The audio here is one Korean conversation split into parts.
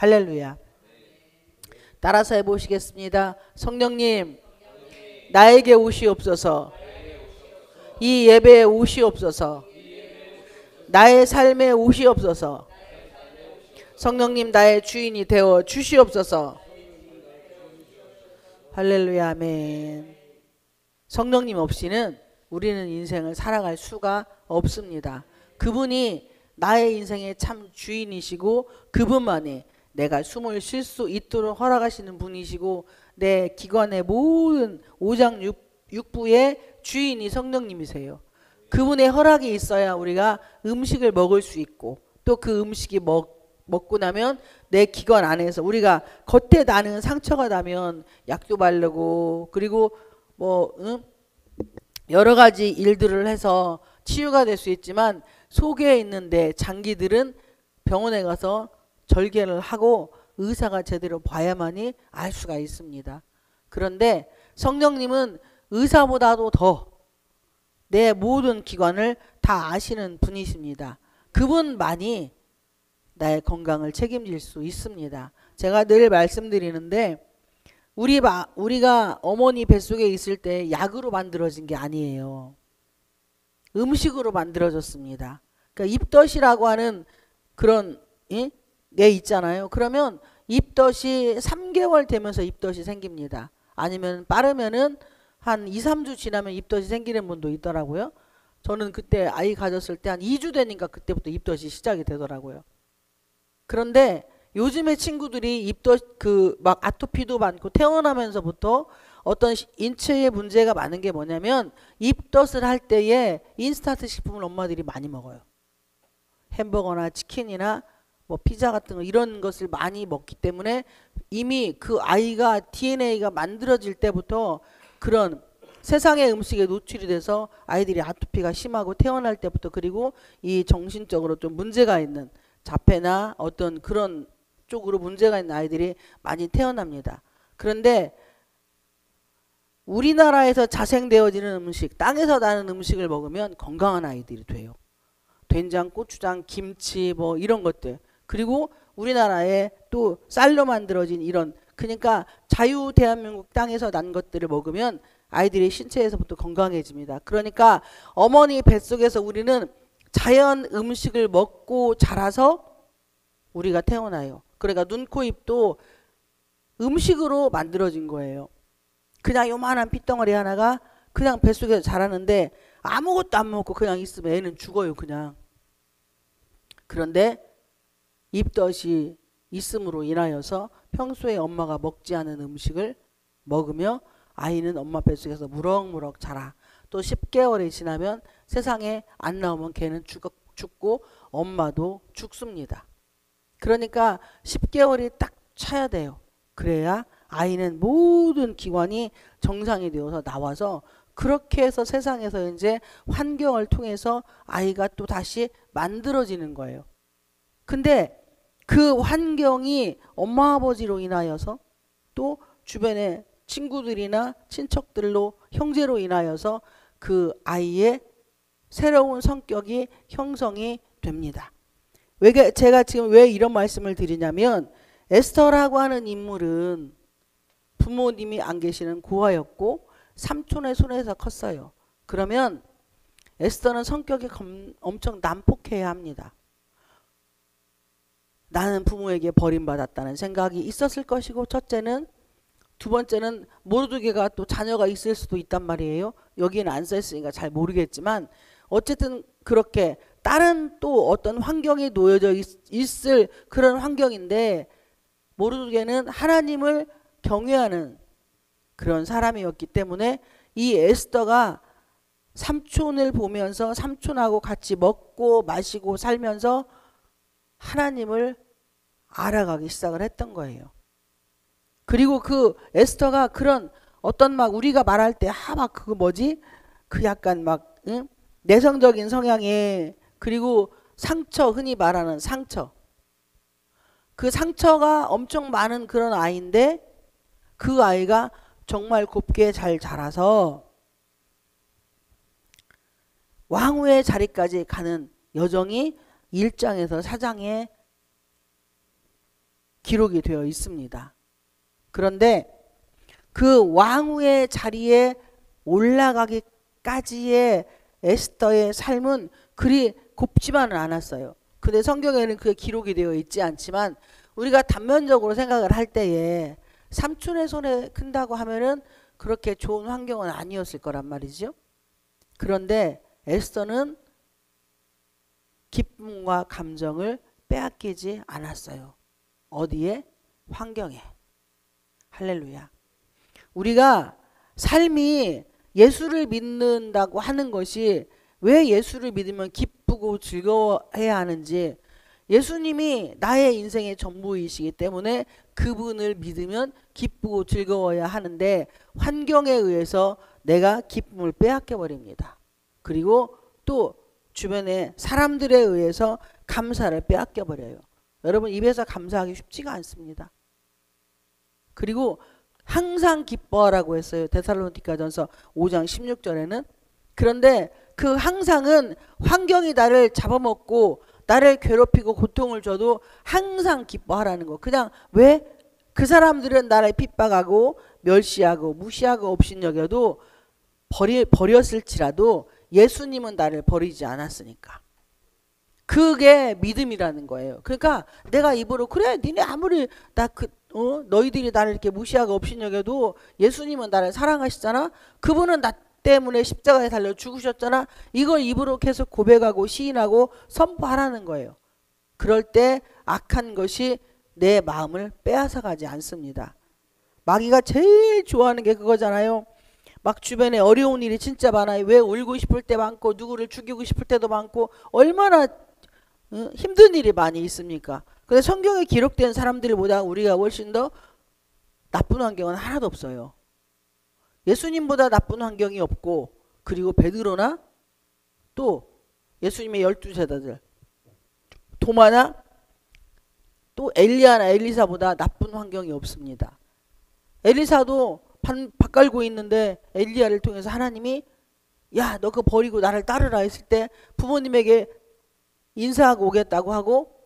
할렐루야. 따라서 해보시겠습니다. 성령님, 나에게 오시옵소서. 이 예배에 오시옵소서. 나의 삶에 오시옵소서. 성령님, 나의 주인이 되어 주시옵소서. 할렐루야. 아멘. 성령님 없이는 우리는 인생을 살아갈 수가 없습니다. 그분이 나의 인생의 참 주인이시고 그분만이 내가 숨을 쉴 수 있도록 허락하시는 분이시고 내 기관의 모든 오장육부의 주인이 성령님이세요. 그분의 허락이 있어야 우리가 음식을 먹을 수 있고 또 그 음식이 먹고 나면 내 기관 안에서 우리가 겉에 나는 상처가 나면 약도 바르고 그리고 여러 가지 일들을 해서 치유가 될 수 있지만 속에 있는 내 장기들은 병원에 가서 절개를 하고 의사가 제대로 봐야만이 알 수가 있습니다. 그런데 성령님은 의사보다도 더 내 모든 기관을 다 아시는 분이십니다. 그분만이 나의 건강을 책임질 수 있습니다. 제가 늘 말씀드리는데 우리가 어머니 뱃속에 있을 때 약으로 만들어진 게 아니에요. 음식으로 만들어졌습니다. 그러니까 입덧이라고 하는 그런 게 있잖아요. 그러면 입덧이 3개월 되면서 입덧이 생깁니다. 아니면 빠르면은 한 2, 3주 지나면 입덧이 생기는 분도 있더라고요. 저는 그때 아이 가졌을 때 한 2주 되니까 그때부터 입덧이 시작이 되더라고요. 그런데 요즘의 친구들이 입덧 막 아토피도 많고 태어나면서부터 어떤 인체에 문제가 많은 게 뭐냐면 입덧을 할 때에 인스턴트 식품을 엄마들이 많이 먹어요. 햄버거나 치킨이나 뭐 피자 같은 거 이런 것을 많이 먹기 때문에 이미 그 아이가 DNA가 만들어질 때부터 그런 세상의 음식에 노출이 돼서 아이들이 아토피가 심하고 태어날 때부터 그리고 이 정신적으로 좀 문제가 있는 자폐나 어떤 그런 쪽으로 문제가 있는 아이들이 많이 태어납니다. 그런데 우리나라에서 자생되어지는 음식, 땅에서 나는 음식을 먹으면 건강한 아이들이 돼요. 된장, 고추장, 김치 뭐 이런 것들. 그리고 우리나라에 또 쌀로 만들어진 이런 그러니까 자유 대한민국 땅에서 난 것들을 먹으면 아이들의 신체에서부터 건강해집니다. 그러니까 어머니 뱃속에서 우리는 자연 음식을 먹고 자라서 우리가 태어나요. 그러니까 눈, 코, 입도 음식으로 만들어진 거예요. 그냥 요만한 핏덩어리 하나가 그냥 뱃속에서 자라는데 아무것도 안 먹고 그냥 있으면 애는 죽어요. 그냥. 그런데 입덧이 있음으로 인하여서 평소에 엄마가 먹지 않은 음식을 먹으며 아이는 엄마 뱃속에서 무럭무럭 자라. 또 10개월이 지나면 세상에 안 나오면 걔는 죽고 엄마도 죽습니다. 그러니까 10개월이 딱 차야 돼요. 그래야 아이는 모든 기관이 정상이 되어서 나와서 그렇게 해서 세상에서 이제 환경을 통해서 아이가 또 다시 만들어지는 거예요. 근데 그 환경이 엄마 아버지로 인하여서 또 주변의 친구들이나 친척들로 형제로 인하여서 그 아이의 새로운 성격이 형성이 됩니다. 제가 지금 왜 이런 말씀을 드리냐면 에스더라고 하는 인물은 부모님이 안 계시는 고아였고 삼촌의 손에서 컸어요. 그러면 에스더는 성격이 엄청 난폭해야 합니다. 나는 부모에게 버림받았다는 생각이 있었을 것이고 첫째는 두 번째는 모르드게가 또 자녀가 있을 수도 있단 말이에요. 여기는 안 써있으니까 잘 모르겠지만 어쨌든 그렇게 다른 또 어떤 환경에 놓여져 있을 그런 환경인데 모르드게는 하나님을 경외하는 그런 사람이었기 때문에 이 에스더가 삼촌을 보면서 삼촌하고 같이 먹고 마시고 살면서 하나님을 알아가기 시작을 했던 거예요. 그리고 그 에스더가 그런 어떤 막 우리가 말할 때 막 그거 뭐지? 그 약간 막 내성적인 성향에 그리고 상처 흔히 말하는 상처 그 상처가 엄청 많은 그런 아이인데 그 아이가 정말 곱게 잘 자라서 왕후의 자리까지 가는 여정이 1장에서 4장에 기록이 되어 있습니다. 그런데 그 왕후의 자리에 올라가기까지의 에스더의 삶은 그리 곱지만은 않았어요. 근데 성경에는 그게 기록이 되어 있지 않지만 우리가 단면적으로 생각을 할 때에 삼촌의 손에 큰다고 하면은 그렇게 좋은 환경은 아니었을 거란 말이죠. 그런데 에스더는 기쁨과 감정을 빼앗기지 않았어요. 어디에? 환경에. 할렐루야. 우리가 삶이 예수를 믿는다고 하는 것이 왜 예수를 믿으면 기쁘고 즐거워해야 하는지, 예수님이 나의 인생의 전부이시기 때문에 그분을 믿으면 기쁘고 즐거워야 하는데 환경에 의해서 내가 기쁨을 빼앗겨 버립니다. 그리고 또 주변의 사람들에 의해서 감사를 빼앗겨 버려요. 여러분, 입에서 감사하기 쉽지가 않습니다. 그리고 항상 기뻐하라고 했어요. 데살로니가전서 5장 16절에는. 그런데 그 항상은 환경이 나를 잡아먹고 나를 괴롭히고 고통을 줘도 항상 기뻐하라는 거. 그냥 왜? 그 사람들은 나를 핍박하고 멸시하고 무시하고 업신여겨도 버렸을지라도 예수님은 나를 버리지 않았으니까. 그게 믿음이라는 거예요. 그러니까 내가 입으로 그래 니네 아무리 너희들이 나를 이렇게 무시하고 업신여겨도 예수님은 나를 사랑하시잖아. 그분은 나 때문에 십자가에 달려 죽으셨잖아. 이걸 입으로 계속 고백하고 시인하고 선포하라는 거예요. 그럴 때 악한 것이 내 마음을 빼앗아가지 않습니다. 마귀가 제일 좋아하는 게 그거잖아요. 막 주변에 어려운 일이 진짜 많아요. 왜? 울고 싶을 때 많고 누구를 죽이고 싶을 때도 많고 얼마나 힘든 일이 많이 있습니까? 근데 성경에 기록된 사람들보다 우리가 훨씬 더 나쁜 환경은 하나도 없어요. 예수님보다 나쁜 환경이 없고, 그리고 베드로나 또 예수님의 12제자들, 도마나 또 엘리야나 엘리사보다 나쁜 환경이 없습니다. 엘리사도 밥 깔고 있는데 엘리야를 통해서 하나님이 야, 너 그거 버리고 나를 따르라 했을 때 부모님에게 인사하고 오겠다고 하고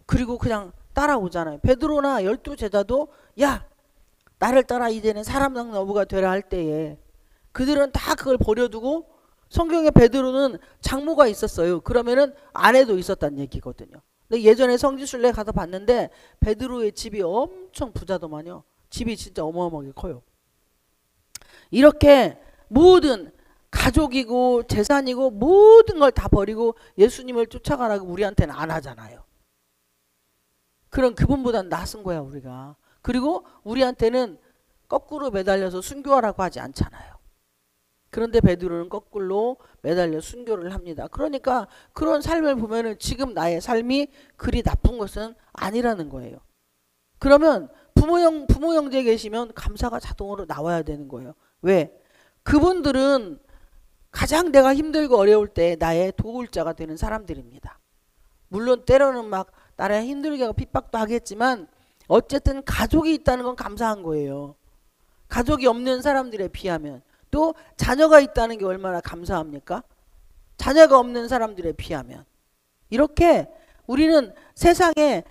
그리고 그냥 따라오잖아요. 베드로나 12제자도 야, 나를 따라 이제는 사람당 어부가 되라 할 때에 그들은 다 그걸 버려두고, 성경에 베드로는 장모가 있었어요. 그러면은 아내도 있었다는 얘기거든요. 근데 예전에 성지순례 가서 봤는데 베드로의 집이 엄청 부자더만요. 집이 진짜 어마어마하게 커요. 이렇게 모든 가족이고 재산이고 모든 걸 다 버리고 예수님을 쫓아가라고 우리한테는 안 하잖아요. 그런 그분보다는 낫은 거야 우리가. 그리고 우리한테는 거꾸로 매달려서 순교하라고 하지 않잖아요. 그런데 베드로는 거꾸로 매달려 순교를 합니다. 그러니까 그런 삶을 보면은 지금 나의 삶이 그리 나쁜 것은 아니라는 거예요. 그러면 부모 형제 계시면 감사가 자동으로 나와야 되는 거예요. 왜? 그분들은 가장 내가 힘들고 어려울 때 나의 도울 자가 되는 사람들입니다. 물론 때로는 막 나를 힘들게 하고 핍박도 하겠지만 어쨌든 가족이 있다는 건 감사한 거예요. 가족이 없는 사람들에 비하면. 또 자녀가 있다는 게 얼마나 감사합니까? 자녀가 없는 사람들에 비하면. 이렇게 우리는 세상에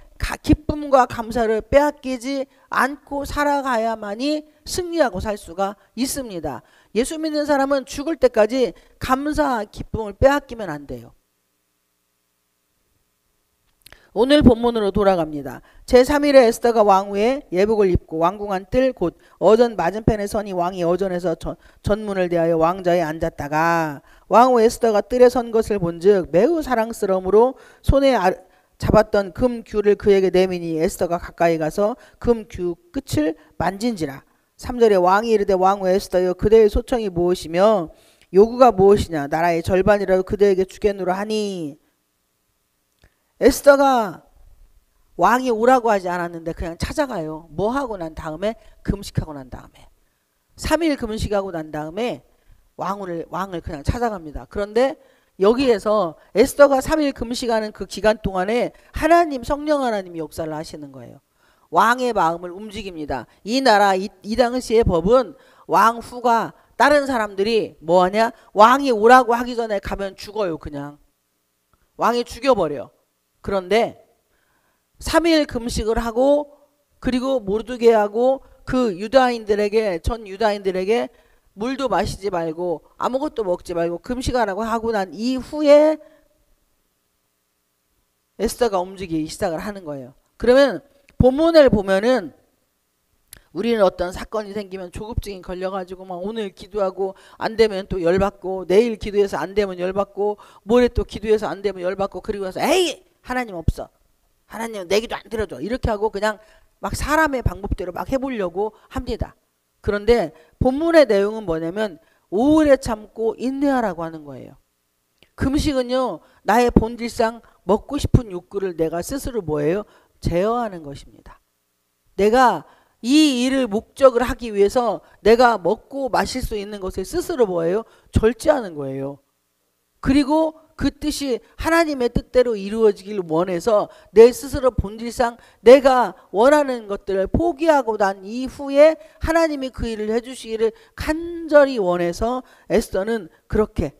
기쁨과 감사를 빼앗기지 않고 살아가야만이 승리하고 살 수가 있습니다. 예수 믿는 사람은 죽을 때까지 감사, 기쁨을 빼앗기면 안 돼요. 오늘 본문으로 돌아갑니다. 제3일에 에스더가 왕후의 예복을 입고 왕궁안 뜰 곳 어전 맞은편에 서니 왕이 어전에서 전문을 대하여 왕좌에 앉았다가 왕후 에스더가 뜰에 선 것을 본즉 매우 사랑스러움으로 손에 잡았던 금규를 그에게 내미니 에스더가 가까이 가서 금규 끝을 만진지라. 3절에 왕이 이르되 왕후 에스더여 그대의 소청이 무엇이며 요구가 무엇이냐 나라의 절반이라도 그대에게 주겠노라 하니. 에스더가 왕이 오라고 하지 않았는데 그냥 찾아가요. 뭐 하고 난 다음에? 금식하고 난 다음에 3일 금식하고 난 다음에 왕을 그냥 찾아갑니다. 그런데 여기에서 에스더가 3일 금식하는 그 기간 동안에 성령 하나님이 역사를 하시는 거예요. 왕의 마음을 움직입니다. 이 나라 이 당시의 법은 왕후가 다른 사람들이 뭐하냐? 왕이 오라고 하기 전에 가면 죽어요. 그냥 왕이 죽여버려. 그런데 3일 금식을 하고 그리고 모르드게하고 그 유다인들에게, 전 유다인들에게 물도 마시지 말고 아무것도 먹지 말고 금식하라고 하고 난 이후에 에스더가 움직이기 시작을 하는 거예요. 그러면 본문을 보면은 우리는 어떤 사건이 생기면 조급증이 걸려가지고 막 오늘 기도하고 안 되면 또 열받고, 내일 기도해서 안 되면 열받고, 모레 또 기도해서 안 되면 열받고, 그리고 나서 에이 하나님 없어, 하나님 내 기도 안 들어줘, 이렇게 하고 그냥 막 사람의 방법대로 막 해보려고 합니다. 그런데 본문의 내용은 뭐냐면 오래 참고 인내하라고 하는 거예요. 금식은요, 나의 본질상 먹고 싶은 욕구를 내가 스스로 뭐예요? 제어하는 것입니다. 내가 이 일을 목적을 하기 위해서 내가 먹고 마실 수 있는 것을 스스로 뭐예요? 절제하는 거예요. 그리고 그 뜻이 하나님의 뜻대로 이루어지길 원해서 내 스스로 본질상 내가 원하는 것들을 포기하고 난 이후에 하나님이 그 일을 해주시기를 간절히 원해서 에스더는 그렇게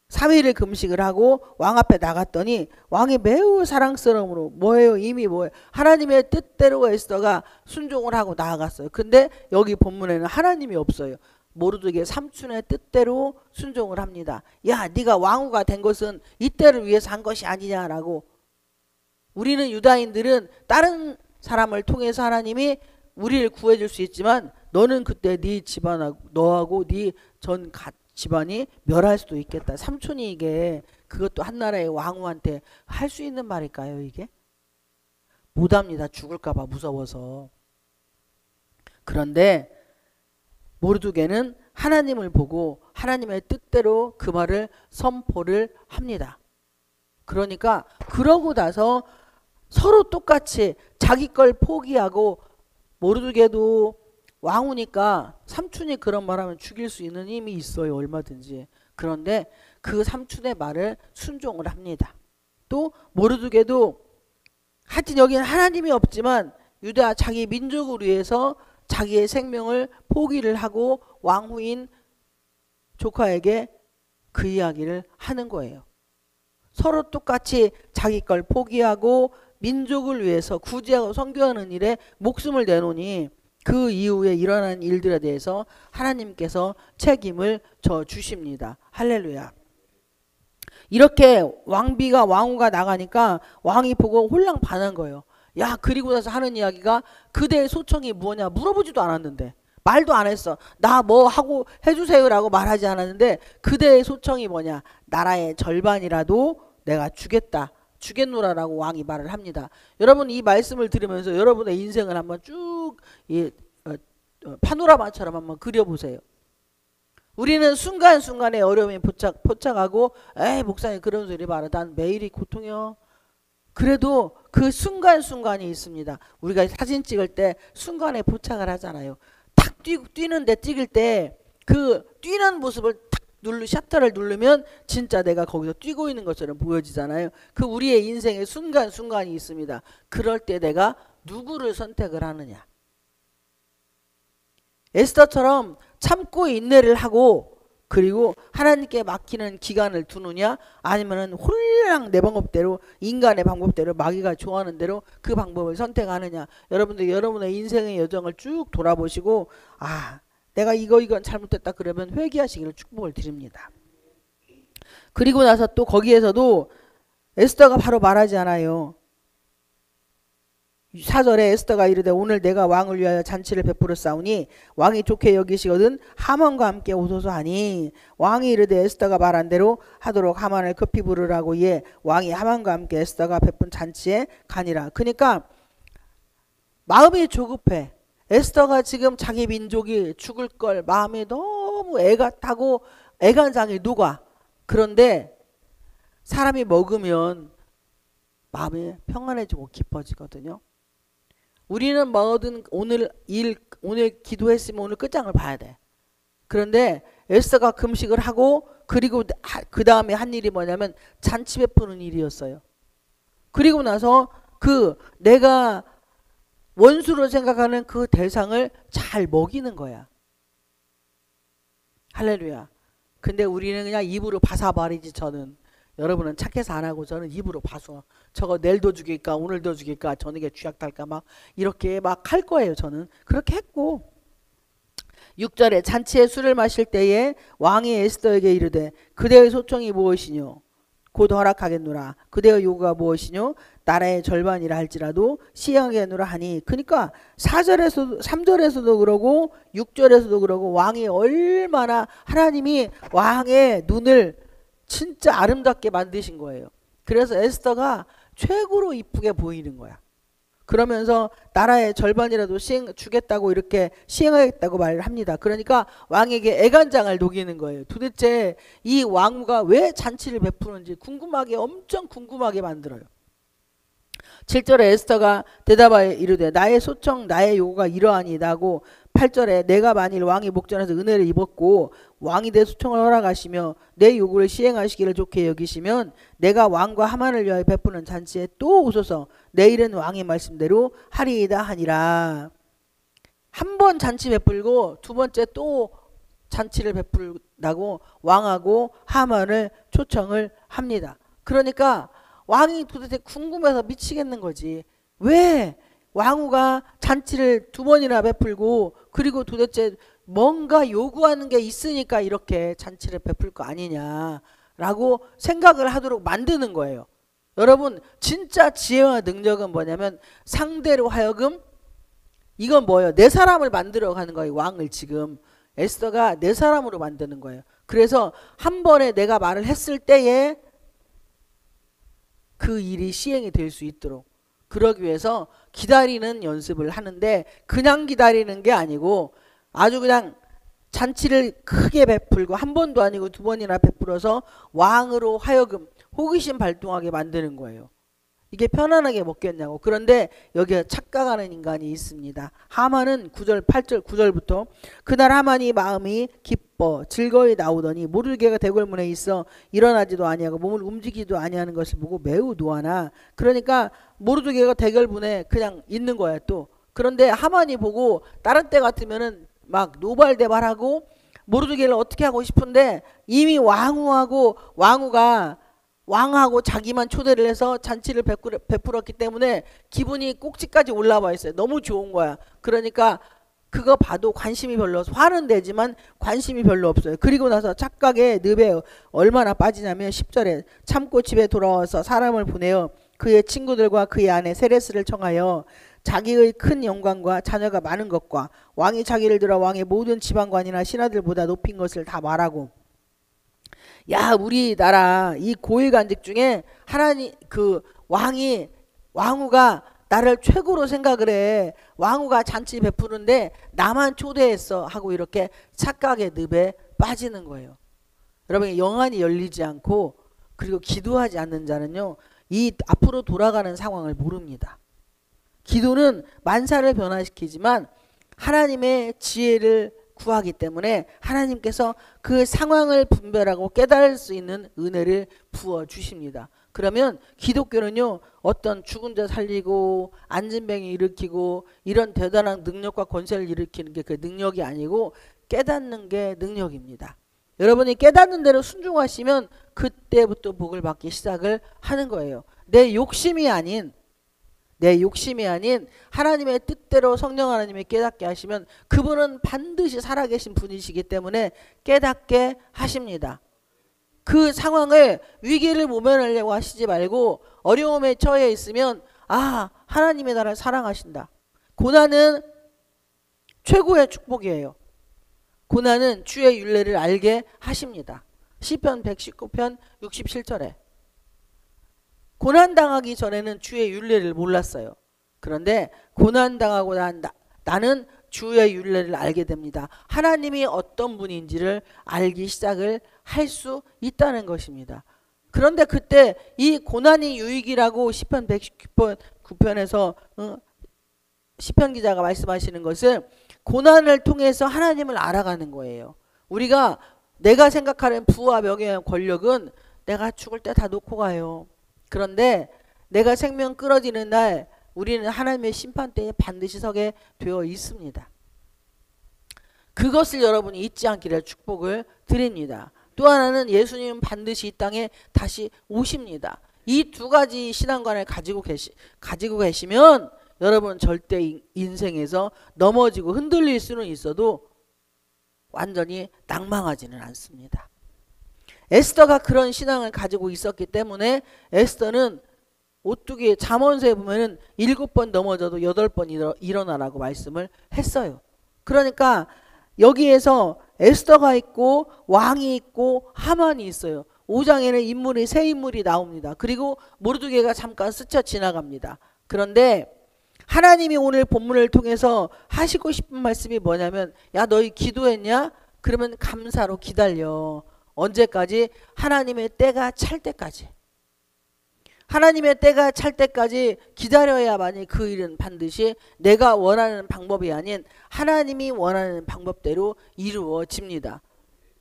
3일을 금식을 하고 왕 앞에 나갔더니 왕이 매우 사랑스러움으로 뭐예요? 이미 뭐예요? 하나님의 뜻대로 에스더가 순종을 하고 나아갔어요. 근데 여기 본문에는 하나님이 없어요. 모르드게 삼촌의 뜻대로 순종을 합니다. 야, 네가 왕후가 된 것은 이때를 위해서 한 것이 아니냐라고. 우리는 유다인들은 다른 사람을 통해서 하나님이 우리를 구해줄 수 있지만 너는 그때 네 집안하고 너하고 네 전 집안이 멸할 수도 있겠다. 삼촌이 이게 그것도 한 나라의 왕후한테 할 수 있는 말일까요? 이게? 못합니다. 죽을까 봐 무서워서. 그런데 모르드게는 하나님을 보고 하나님의 뜻대로 그 말을 선포를 합니다. 그러니까 그러고 나서 서로 똑같이 자기 걸 포기하고, 모르드게도 왕후니까 삼촌이 그런 말하면 죽일 수 있는 힘이 있어요. 얼마든지. 그런데 그 삼촌의 말을 순종을 합니다. 또 모르드게도 하여튼 여기는 하나님이 없지만 유다 자기 민족을 위해서 자기의 생명을 포기를 하고 왕후인 조카에게 그 이야기를 하는 거예요. 서로 똑같이 자기 걸 포기하고 민족을 위해서 구제하고 선교하는 일에 목숨을 내놓으니 그 이후에 일어난 일들에 대해서 하나님께서 책임을 져 주십니다. 할렐루야. 이렇게 왕후가 나가니까 왕이 보고 홀랑 반한 거예요. 야, 그리고 나서 하는 이야기가 그대의 소청이 뭐냐 물어보지도 않았는데, 말도 안 했어. 나 뭐 하고 해주세요라고 말하지 않았는데 그대의 소청이 뭐냐, 나라의 절반이라도 내가 주겠노라라고 왕이 말을 합니다. 여러분 이 말씀을 들으면서 여러분의 인생을 한번 쭉 파노라마처럼 한번 그려보세요. 우리는 순간순간에 어려움이 포착하고 에이 목사님 그런 소리 봐라, 난 매일이 고통이요. 그래도 그 순간순간이 있습니다. 우리가 사진 찍을 때 순간에 포착을 하잖아요. 탁 뛰는데 찍을 때 그 뛰는 모습을 탁 셔터를 누르면 진짜 내가 거기서 뛰고 있는 것처럼 보여지잖아요. 그 우리의 인생의 순간순간이 있습니다. 그럴 때 내가 누구를 선택을 하느냐. 에스더처럼 참고 인내를 하고 그리고 하나님께 맡기는 기간을 두느냐, 아니면은 홀랑 내 방법대로, 인간의 방법대로, 마귀가 좋아하는 대로 그 방법을 선택하느냐. 여러분들 여러분의 인생의 여정을 쭉 돌아보시고 아, 내가 이건 잘못됐다 그러면 회개하시기를 축복을 드립니다. 그리고 나서 또 거기에서도 에스더가 바로 말하지 않아요. 4절에 에스더가 이르되 오늘 내가 왕을 위하여 잔치를 베풀었사오니 왕이 좋게 여기시거든 하만과 함께 오소서 하니, 왕이 이르되 에스더가 말한 대로 하도록 하만을 급히 부르라고 예 왕이 하만과 함께 에스더가 베푼 잔치에 가니라. 그러니까 마음이 조급해. 에스더가 지금 자기 민족이 죽을 걸 마음이 너무 애가 타고 애간장이 녹아. 그런데 사람이 먹으면 마음이 평안해지고 기뻐지거든요. 우리는 뭐든 오늘 기도했으면 오늘 끝장을 봐야 돼. 그런데 에스더가 금식을 하고 그리고 그 다음에 한 일이 뭐냐면 잔치 베푸는 일이었어요. 그리고 나서 그 내가 원수로 생각하는 그 대상을 잘 먹이는 거야. 할렐루야. 근데 우리는 그냥 입으로 바사바리지. 저는 여러분은 착해서 안 하고 저는 입으로 봐서 저거 내일도 죽일까 오늘도 죽일까 저녁에 쥐약 탈까 막 이렇게 막 할 거예요. 저는 그렇게 했고 6절에 잔치에 술을 마실 때에 왕이 에스더에게 이르되 그대의 소청이 무엇이뇨 곧 허락하겠노라 그대의 요구가 무엇이뇨 나라의 절반이라 할지라도 시행하겠노라 하니 그러니까 4절에서도 3절에서도 그러고 6절에서도 그러고 왕이 얼마나 하나님이 왕의 눈을 진짜 아름답게 만드신 거예요. 그래서 에스더가 최고로 이쁘게 보이는 거야. 그러면서 나라의 절반이라도 주겠다고 이렇게 시행하겠다고 말을 합니다. 그러니까 왕에게 애간장을 녹이는 거예요. 도대체 이 왕후가 왜 잔치를 베푸는지 궁금하게 엄청 궁금하게 만들어요. 7절에 에스더가 대답하여 이르되 나의 소청 나의 요구가 이러하니이다고 8절에 내가 만일 왕이 목전에서 은혜를 입었고 왕이 내 소청을 허락하시며 내 요구를 시행하시기를 좋게 여기시면 내가 왕과 하만을 위하여 베푸는 잔치에 또 오소서 내일은 왕의 말씀대로 하리이다 하니라. 한 번 잔치 베풀고 두 번째 또 잔치를 베풀다고 왕하고 하만을 초청을 합니다. 그러니까 왕이 도대체 궁금해서 미치겠는 거지. 왜 왕후가 잔치를 두 번이나 베풀고 그리고 도대체 뭔가 요구하는 게 있으니까 이렇게 잔치를 베풀 거 아니냐라고 생각을 하도록 만드는 거예요. 여러분 진짜 지혜와 능력은 뭐냐면 상대로 하여금 이건 뭐예요? 내 사람을 만들어 가는 거예요. 왕을 지금 에스더가 내 사람으로 만드는 거예요. 그래서 한 번에 내가 말을 했을 때에 그 일이 시행이 될 수 있도록 그러기 위해서 기다리는 연습을 하는데 그냥 기다리는 게 아니고 아주 그냥 잔치를 크게 베풀고 한 번도 아니고 두 번이나 베풀어서 왕으로 하여금 호기심 발동하게 만드는 거예요. 이게 편안하게 먹겠냐고. 그런데 여기에 착각하는 인간이 있습니다. 하만은 9절 8절 9절부터 그날 하만이 마음이 기뻐 즐거이 나오더니 모르게가 대궐문에 있어 일어나지도 아니하고 몸을 움직이지도 아니하는 것을 보고 매우 노하나. 그러니까 모르게가 대궐문에 그냥 있는 거야 또. 그런데 하만이 보고 다른 때 같으면은 막 노발대발하고 모르게를 어떻게 하고 싶은데 이미 왕하고 자기만 초대를 해서 잔치를 베풀었기 때문에 기분이 꼭지까지 올라와 있어요. 너무 좋은 거야. 그러니까 그거 봐도 관심이 별로 없어. 화는 내지만 관심이 별로 없어요. 그리고 나서 착각에 늪에 얼마나 빠지냐면 10절에 참고 집에 돌아와서 사람을 보내어 그의 친구들과 그의 아내 세레스를 청하여 자기의 큰 영광과 자녀가 많은 것과 왕이 자기를 들어 왕의 모든 지방관이나 신하들보다 높인 것을 다 말하고 야 우리나라 이 고위관직 중에 하나님 그 왕후가 나를 최고로 생각을 해. 왕후가 잔치 베푸는데 나만 초대했어 하고 이렇게 착각의 늪에 빠지는 거예요. 여러분 영안이 열리지 않고 그리고 기도하지 않는 자는요 이 앞으로 돌아가는 상황을 모릅니다. 기도는 만사를 변화시키지만 하나님의 지혜를 구하기 때문에 하나님께서 그 상황을 분별하고 깨달을 수 있는 은혜를 부어주십니다. 그러면 기독교는요 어떤 죽은 자 살리고 안진병이 일으키고 이런 대단한 능력과 권세를 일으키는 게 그 능력이 아니고 깨닫는 게 능력입니다. 여러분이 깨닫는 대로 순종하시면 그때부터 복을 받기 시작을 하는 거예요. 내 욕심이 아닌 하나님의 뜻대로 성령 하나님이 깨닫게 하시면 그분은 반드시 살아계신 분이시기 때문에 깨닫게 하십니다. 그 상황을 위기를 모면하려고 하시지 말고 어려움에 처해 있으면 아 하나님의 나를 사랑하신다. 고난은 최고의 축복이에요. 고난은 주의 윤례를 알게 하십니다. 시편 119편 67절에 고난당하기 전에는 주의 윤례를 몰랐어요. 그런데 고난당하고 나는 주의 윤례를 알게 됩니다. 하나님이 어떤 분인지를 알기 시작을 할 수 있다는 것입니다. 그런데 그때 이 고난이 유익이라고 시편 119편에서 시편 기자가 말씀하시는 것은 고난을 통해서 하나님을 알아가는 거예요. 우리가 내가 생각하는 부와 명예와 권력은 내가 죽을 때 다 놓고 가요. 그런데 내가 생명 끊어지는 날 우리는 하나님의 심판대에 반드시 서게 되어 있습니다. 그것을 여러분이 잊지 않기를 축복을 드립니다. 또 하나는 예수님은 반드시 이 땅에 다시 오십니다. 이 두 가지 신앙관을 가지고 계시면 여러분 절대 인생에서 넘어지고 흔들릴 수는 있어도 완전히 낭망하지는 않습니다. 에스더가 그런 신앙을 가지고 있었기 때문에 에스더는 오뚜기 잠언서에 보면은 7번 넘어져도 8번 일어나라고 말씀을 했어요. 그러니까 여기에서 에스더가 있고 왕이 있고 하만이 있어요. 5장에는 세 인물이 나옵니다. 그리고 모르드게가 잠깐 스쳐 지나갑니다. 그런데 하나님이 오늘 본문을 통해서 하시고 싶은 말씀이 뭐냐면, 야 너희 기도했냐? 그러면 감사로 기다려. 언제까지? 하나님의 때가 찰 때까지. 하나님의 때가 찰 때까지 기다려야만이 그 일은 반드시 내가 원하는 방법이 아닌 하나님이 원하는 방법대로 이루어집니다.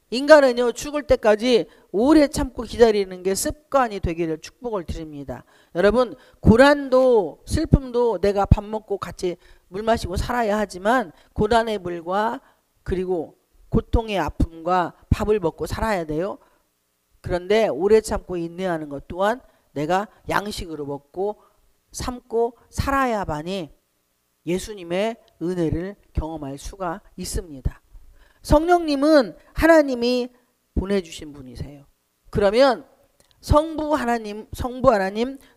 인간은요 죽을 때까지 오래 참고 기다리는 게 습관이 되기를 축복을 드립니다. 여러분 고난도 슬픔도 내가 밥 먹고 같이 물 마시고 살아야 하지만 고난의 물과 그리고 고통의 아픔과 밥을 먹고 살아야 돼요. 그런데 오래 참고 인내하는 것 또한 내가 양식으로 먹고 삶고 살아야만이 예수님의 은혜를 경험할 수가 있습니다. 성령님은 하나님이 보내주신 분이세요. 그러면 성부 하나님,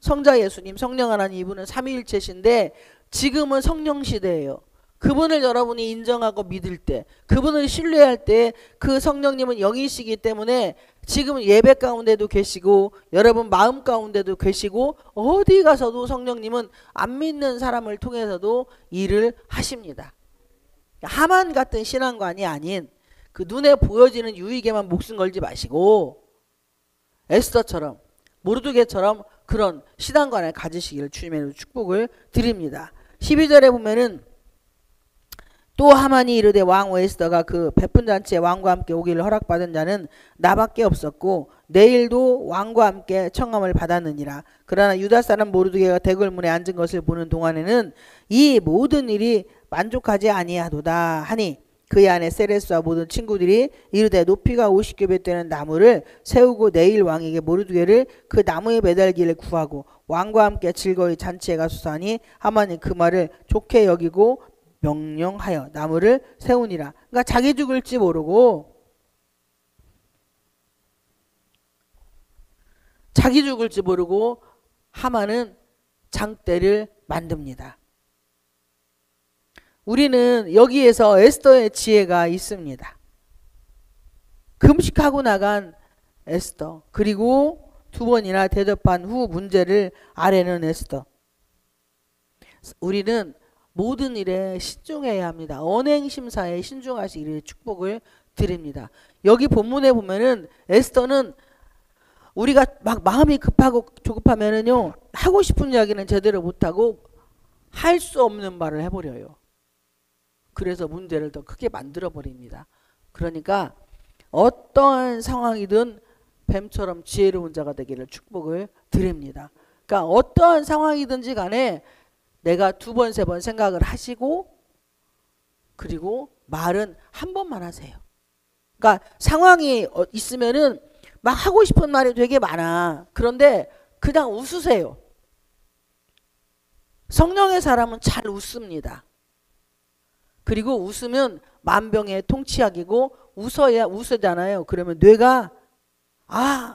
성자 예수님, 성령 하나님 이분은 삼위일체신데 지금은 성령 시대예요. 그분을 여러분이 인정하고 믿을 때, 그분을 신뢰할 때 그 성령님은 영이시기 때문에 지금 예배 가운데도 계시고 여러분 마음 가운데도 계시고 어디 가서도 성령님은 안 믿는 사람을 통해서도 일을 하십니다. 하만 같은 신앙관이 아닌 그 눈에 보여지는 유익에만 목숨 걸지 마시고 에스더처럼 모르드게처럼 그런 신앙관을 가지시기를 주님의 축복을 드립니다. 12절에 보면은 또 하만이 이르되 왕 에스더가 그 베푼 잔치에 왕과 함께 오기를 허락받은 자는 나밖에 없었고 내일도 왕과 함께 청함을 받았느니라. 그러나 유다 사람 모르드게가 대궐문에 앉은 것을 보는 동안에는 이 모든 일이 만족하지 아니하도다 하니 그의 아내 세레스와 모든 친구들이 이르되 높이가 50규빗 되는 나무를 세우고 내일 왕에게 모르드게를 그 나무에 매달기를 구하고 왕과 함께 즐거이 잔치에 가소서 하니 하만이 그 말을 좋게 여기고 명령하여 나무를 세우니라. 그러니까 자기 죽을지 모르고 하만은 장대를 만듭니다. 우리는 여기에서 에스더의 지혜가 있습니다. 금식하고 나간 에스더, 그리고 2번이나 대접한 후 문제를 아뢰는 에스더. 우리는 모든 일에 신중해야 합니다. 언행심사에 신중하시기를 축복을 드립니다. 여기 본문에 보면은 에스더는 우리가 막 마음이 급하고 조급하면은요 하고 싶은 이야기는 제대로 못하고 할 수 없는 말을 해버려요. 그래서 문제를 더 크게 만들어 버립니다. 그러니까 어떠한 상황이든 뱀처럼 지혜로운 자가 되기를 축복을 드립니다. 그러니까 어떠한 상황이든지 간에 내가 2번, 3번 생각을 하시고 그리고 말은 한 번만 하세요. 그러니까 상황이 있으면은 막 하고 싶은 말이 되게 많아. 그런데 그냥 웃으세요. 성령의 사람은 잘 웃습니다. 그리고 웃으면 만병의 통치약이고 웃으잖아요. 그러면 뇌가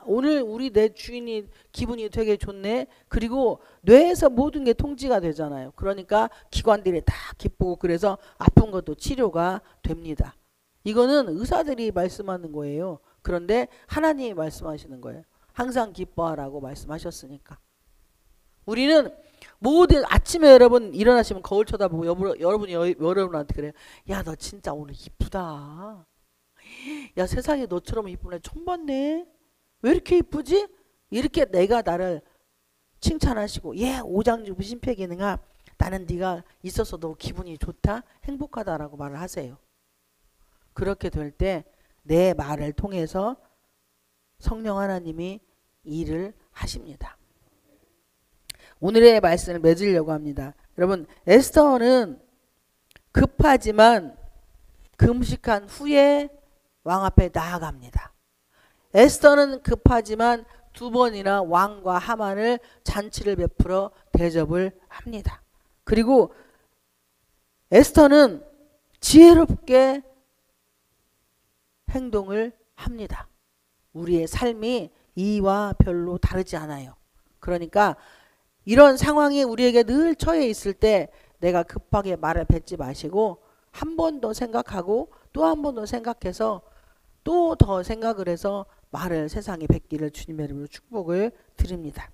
오늘 우리 내 주인이 기분이 되게 좋네. 그리고 뇌에서 모든 게 통지가 되잖아요. 그러니까 기관들이 다 기쁘고 그래서 아픈 것도 치료가 됩니다. 이거는 의사들이 말씀하는 거예요. 그런데 하나님이 말씀하시는 거예요. 항상 기뻐하라고 말씀하셨으니까. 우리는 모든 아침에 여러분 일어나시면 거울 쳐다보고 여러분이 여러분한테 그래요. 야, 너 진짜 오늘 이쁘다. 야, 세상에 너처럼 이쁜 애 처음 봤네. 왜 이렇게 이쁘지? 이렇게 내가 나를 칭찬하시고 오장주부 심폐기능아 나는 네가 있어서 너무 기분이 좋다 행복하다라고 말을 하세요. 그렇게 될 때 내 말을 통해서 성령 하나님이 일을 하십니다. 오늘의 말씀을 맺으려고 합니다. 여러분 에스더는 급하지만 금식한 후에 왕 앞에 나아갑니다. 에스더는 급하지만 두 번이나 왕과 하만을 잔치를 베풀어 대접을 합니다. 그리고 에스더는 지혜롭게 행동을 합니다. 우리의 삶이 이와 별로 다르지 않아요. 그러니까 이런 상황이 우리에게 늘 처해 있을 때 내가 급하게 말을 뱉지 마시고 한 번 더 생각하고 또 한 번 더 생각해서 또 더 생각을 해서 말을 세상에 뱉기를 주님의 이름으로 축복을 드립니다.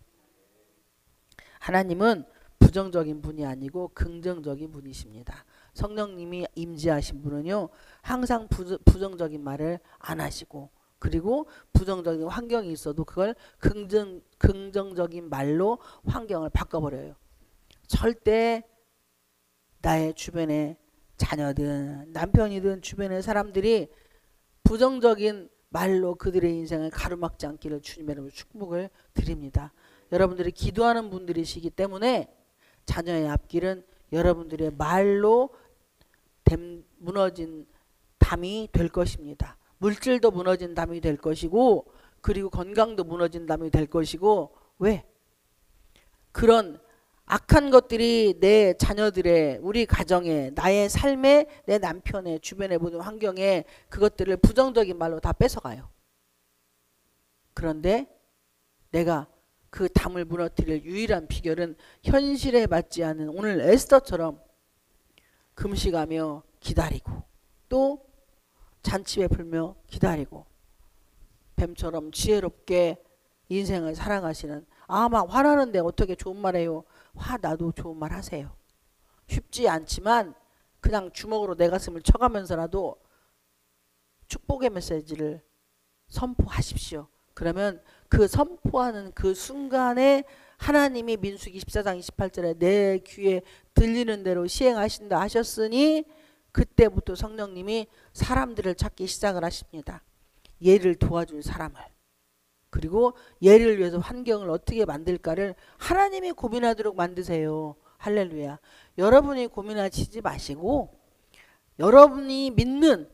하나님은 부정적인 분이 아니고 긍정적인 분이십니다. 성령님이 임재하신 분은요 항상 부정적인 말을 안 하시고, 그리고 부정적인 환경이 있어도 그걸 긍정적인 말로 환경을 바꿔버려요. 절대 나의 주변에 자녀든 남편이든 주변의 사람들이 부정적인 말로 그들의 인생을 가로막지 않기를 주님의 이름으로 축복을 드립니다. 여러분들이 기도하는 분들이시기 때문에 자녀의 앞길은 여러분들의 말로 무너진 담이 될 것입니다. 물질도 무너진 담이 될 것이고, 그리고 건강도 무너진 담이 될 것이고. 왜? 그런 악한 것들이 내 자녀들의, 우리 가정에, 나의 삶에, 내 남편의, 주변의 모든 환경에 그것들을 부정적인 말로 다 뺏어가요. 그런데 내가 그 담을 무너뜨릴 유일한 비결은 현실에 맞지 않은 오늘 에스더처럼 금식하며 기다리고, 또 잔치 베풀며 기다리고, 뱀처럼 지혜롭게 인생을 살아가시는, 막 화나는데 어떻게 좋은 말 해요? 화나도 좋은 말 하세요. 쉽지 않지만 그냥 주먹으로 내 가슴을 쳐가면서라도 축복의 메시지를 선포하십시오. 그러면 그 선포하는 그 순간에 하나님이 민수기 14장 28절에 내 귀에 들리는 대로 시행하신다 하셨으니 그때부터 성령님이 사람들을 찾기 시작을 하십니다. 얘를 도와줄 사람을, 그리고 얘를 위해서 환경을 어떻게 만들까를 하나님이 고민하도록 만드세요. 할렐루야. 여러분이 고민하시지 마시고 여러분이 믿는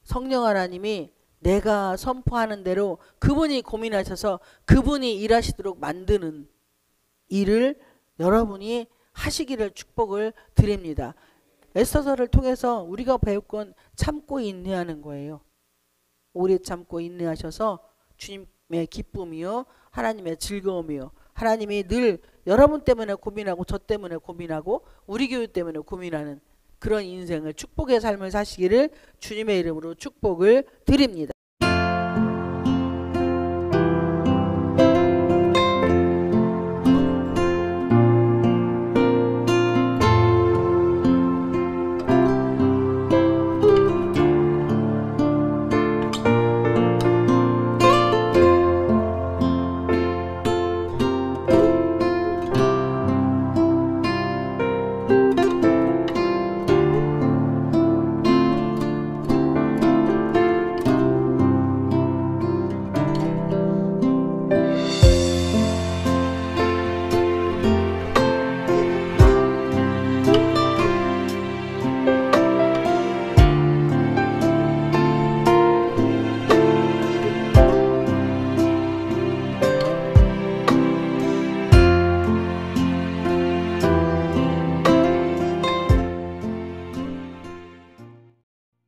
성령 하나님이 내가 선포하는 대로 그분이 고민하셔서 그분이 일하시도록 만드는 일을 여러분이 하시기를 축복을 드립니다. 에스더서를 통해서 우리가 배울 건 참고 인내하는 거예요. 오래 참고 인내하셔서 주님의 기쁨이요 하나님의 즐거움이요, 하나님이 늘 여러분 때문에 고민하고 저 때문에 고민하고 우리 교회 때문에 고민하는 그런 인생을, 축복의 삶을 사시기를 주님의 이름으로 축복을 드립니다.